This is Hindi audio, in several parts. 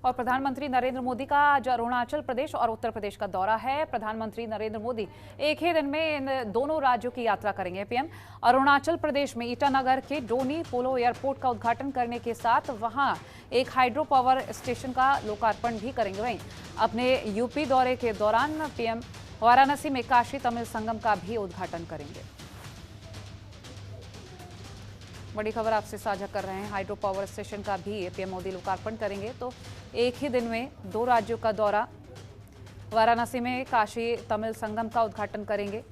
और प्रधानमंत्री नरेंद्र मोदी का आज अरुणाचल प्रदेश और उत्तर प्रदेश का दौरा है। प्रधानमंत्री नरेंद्र मोदी एक ही दिन में इन दोनों राज्यों की यात्रा करेंगे। पीएम अरुणाचल प्रदेश में ईटानगर के डोनी पोलो एयरपोर्ट का उद्घाटन करने के साथ वहां एक हाइड्रो पावर स्टेशन का लोकार्पण भी करेंगे। वहीं अपने यूपी दौरे के दौरान पीएम वाराणसी में काशी तमिल संगम का भी उद्घाटन करेंगे। बड़ी खबर आपसे साझा कर रहे हैं। हाइड्रो पावर स्टेशन का भी पीएम मोदी लोकार्पण करेंगे। तो एक ही दिन में दो राज्यों का दौरा, वाराणसी में काशी तमिल संगम का उद्घाटन करेंगे,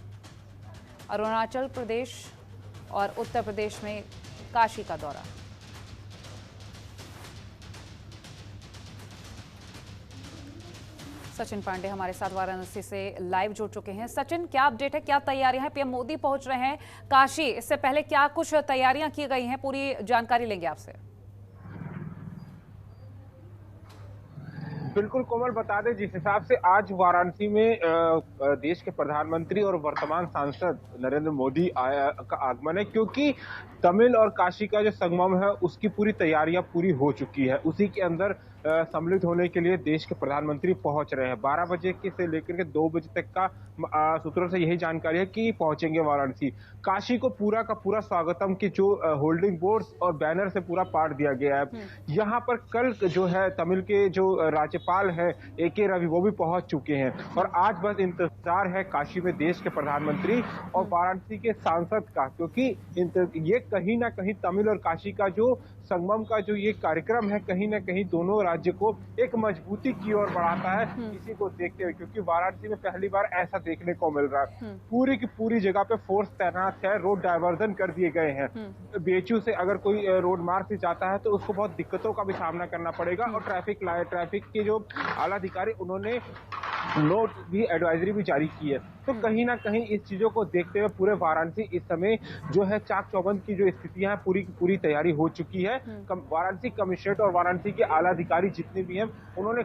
अरुणाचल प्रदेश और उत्तर प्रदेश में काशी का दौरा। सचिन पांडे हमारे साथ वाराणसी से लाइव जुड़ चुके हैं। सचिन, क्या अपडेट है, क्या तैयारियां हैं? पीएम मोदी पहुंच रहे हैं काशी, इससे पहले क्या कुछ तैयारियां की गई हैं? पूरी जानकारी लेंगे आपसे। बिल्कुल कोमल, बता दें जिस हिसाब से आज वाराणसी में देश के प्रधानमंत्री और वर्तमान सांसद नरेंद्र मोदी का आगमन है, क्योंकि तमिल और काशी का जो संगम है उसकी पूरी तैयारियां पूरी हो चुकी है। उसी के अंदर सम्मिलित होने के लिए देश के प्रधानमंत्री पहुंच रहे हैं। 12 बजे के से लेकर के 2 बजे तक का सूत्रों से यही जानकारी है कि पहुंचेंगे वाराणसी। काशी को पूरा का पूरा स्वागतम की जो होल्डिंग बोर्ड्स और बैनर से पूरा पाट दिया गया है। यहाँ पर कल जो है तमिल के जो राज्यपाल है AK रवि, वो भी पहुंच चुके हैं और आज बस इंतजार है काशी में देश के प्रधानमंत्री और वाराणसी के सांसद का, क्योंकि ये कहीं ना कहीं तमिल और काशी का जो संगम का जो ये कार्यक्रम है कहीं ना कहीं दोनों राज्य को एक मजबूती की ओर बढ़ाता है। इसी को देखते हुए, क्योंकि वाराणसी में पहली बार ऐसा देखने को मिल रहा है, पूरी की पूरी जगह पे फोर्स तैनात है, रोड डायवर्जन कर दिए गए हैं। BHU से अगर कोई रोड मार्ग से जाता है तो उसको बहुत दिक्कतों का भी सामना करना पड़ेगा और ट्रैफिक के जो आला अधिकारी उन्होंने नोट भी, एडवाइजरी भी जारी की है। तो कहीं ना कहीं इस चीजों को देखते हुए पूरे वाराणसी इस समय जो है चाक चौबंद की जो स्थितियां हैं, पूरी की पूरी तैयारी हो चुकी है। वाराणसी कमिश्नरेट और वाराणसी के आला अधिकारी जितने भी हैं उन्होंने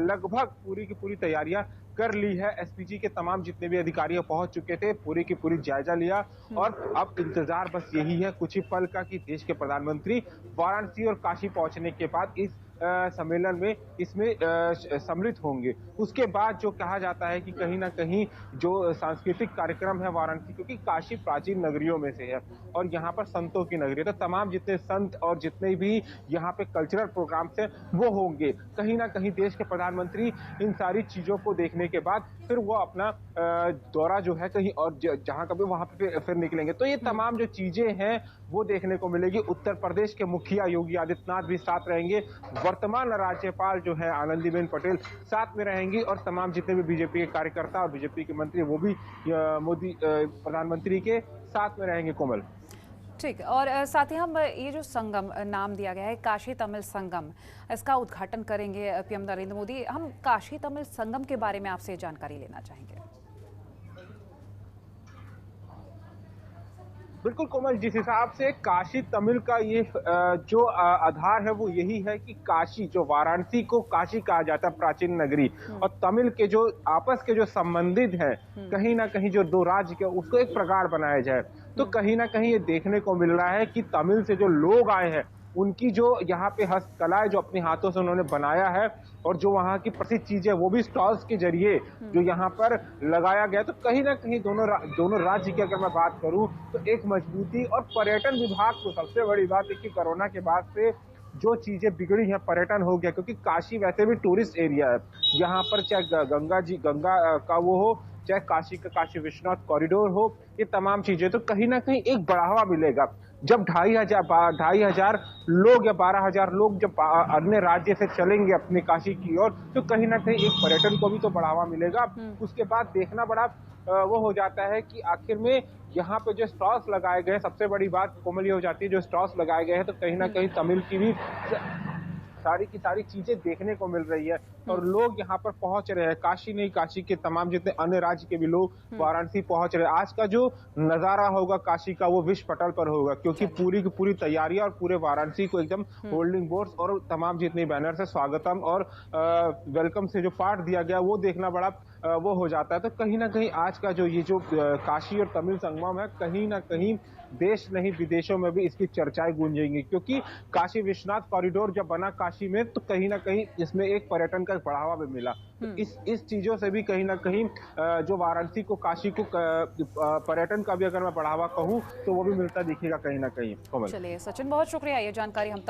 लगभग पूरी की पूरी तैयारियां कर ली है। SPG के तमाम जितने भी अधिकारी पहुंच चुके थे, पूरी की पूरी जायजा लिया और अब इंतजार बस यही है कुछ ही पल का कि देश के प्रधानमंत्री वाराणसी और काशी पहुंचने के बाद इस सम्मेलन में इसमें सम्मिलित होंगे। उसके बाद जो कहा जाता है कि कहीं ना कहीं जो सांस्कृतिक कार्यक्रम है वाराणसी, क्योंकि काशी प्राचीन नगरियों में से है और यहाँ पर संतों की नगरी है, तो तमाम जितने संत और जितने भी यहाँ पे कल्चरल प्रोग्राम्स हैं वो होंगे। कहीं ना कहीं देश के प्रधानमंत्री इन सारी चीजों को देखने के बाद फिर वो अपना दौरा जो है कहीं और जहां कभी वहां पे फिर निकलेंगे। तो ये तमाम जो चीजें हैं वो देखने को मिलेगी। उत्तर प्रदेश के मुखिया योगी आदित्यनाथ भी साथ रहेंगे, वर्तमान राज्यपाल जो है आनंदीबेन पटेल साथ में रहेंगी और तमाम जितने भी बीजेपी के कार्यकर्ता और बीजेपी के मंत्री वो भी मोदी प्रधानमंत्री के साथ में रहेंगे। कोमल, ठीक। और साथ ही हम ये जो संगम नाम दिया गया है काशी तमिल संगम, इसका उद्घाटन करेंगे पीएम नरेंद्र मोदी। हम काशी तमिल संगम के बारे में आपसे जानकारी लेना चाहेंगे। बिल्कुल कोमल, जिस हिसाब से काशी तमिल का ये जो आधार है वो यही है कि काशी, जो वाराणसी को काशी कहा जाता है, प्राचीन नगरी, और तमिल के जो आपस के जो संबंधित है कहीं ना कहीं जो दो राज्य के उसको एक प्रगाढ़ बनाया जाए। तो कहीं ना कहीं ये देखने को मिल रहा है कि तमिल से जो लोग आए हैं उनकी जो यहाँ पे हस्तकलाएं जो अपने हाथों से उन्होंने बनाया है और जो वहाँ की प्रसिद्ध चीजें वो भी स्टॉल्स के जरिए जो यहाँ पर लगाया गया, तो कहीं ना कहीं दोनों राज्य की अगर मैं बात करूं तो एक मजबूती। और पर्यटन विभाग को सबसे बड़ी बात है कि कोरोना के बाद से जो चीजें बिगड़ी हैं, पर्यटन हो गया, क्योंकि काशी वैसे भी टूरिस्ट एरिया है। यहाँ पर चाहे गंगा का वो हो, चाहे काशी का काशी विश्वनाथ कॉरिडोर हो, ये तमाम चीजें, तो कहीं ना कहीं एक बढ़ावा मिलेगा। जब 2,500 लोग या 12,000 लोग जब अन्य राज्य से चलेंगे अपने काशी की ओर, तो कहीं ना कहीं एक पर्यटन को भी तो बढ़ावा मिलेगा। उसके बाद देखना बड़ा वो हो जाता है कि आखिर में यहाँ पे जो स्टॉल्स लगाए गए हैं, सबसे बड़ी बात कोमल ये हो जाती है, जो स्टॉल्स लगाए गए हैं तो कहीं ना कहीं तमिल की भी सारी की सारी चीजें देखने को मिल रही है और लोग यहाँ पर पहुंच रहे हैं। काशी नहीं, काशी के तमाम जितने अन्य राज्य के भी लोग वाराणसी पहुंच रहे हैं। आज का जो नजारा होगा काशी का वो विश्व पटल पर होगा, क्योंकि पूरी की पूरी तैयारियां और पूरे वाराणसी को एकदम होल्डिंग बोर्ड्स और तमाम जितने बैनर से स्वागतम और वेलकम से जो पाठ दिया गया वो देखना बड़ा वो हो जाता है। तो कहीं ना कहीं आज का जो ये जो काशी और तमिल संगम है कहीं ना कहीं देश नहीं विदेशों में भी इसकी चर्चाएं गूंजेंगी, क्योंकि काशी विश्वनाथ कॉरिडोर जब बना काशी में तो कहीं ना कहीं इसमें एक पर्यटन का बढ़ावा भी मिला। तो इस चीजों से भी कहीं ना कहीं जो वाराणसी को, काशी को पर्यटन का भी अगर मैं बढ़ावा कहूँ तो वो भी मिलता दिखेगा कहीं ना कहीं। कोमल। चलिए सचिन, बहुत शुक्रिया ये जानकारी हम तक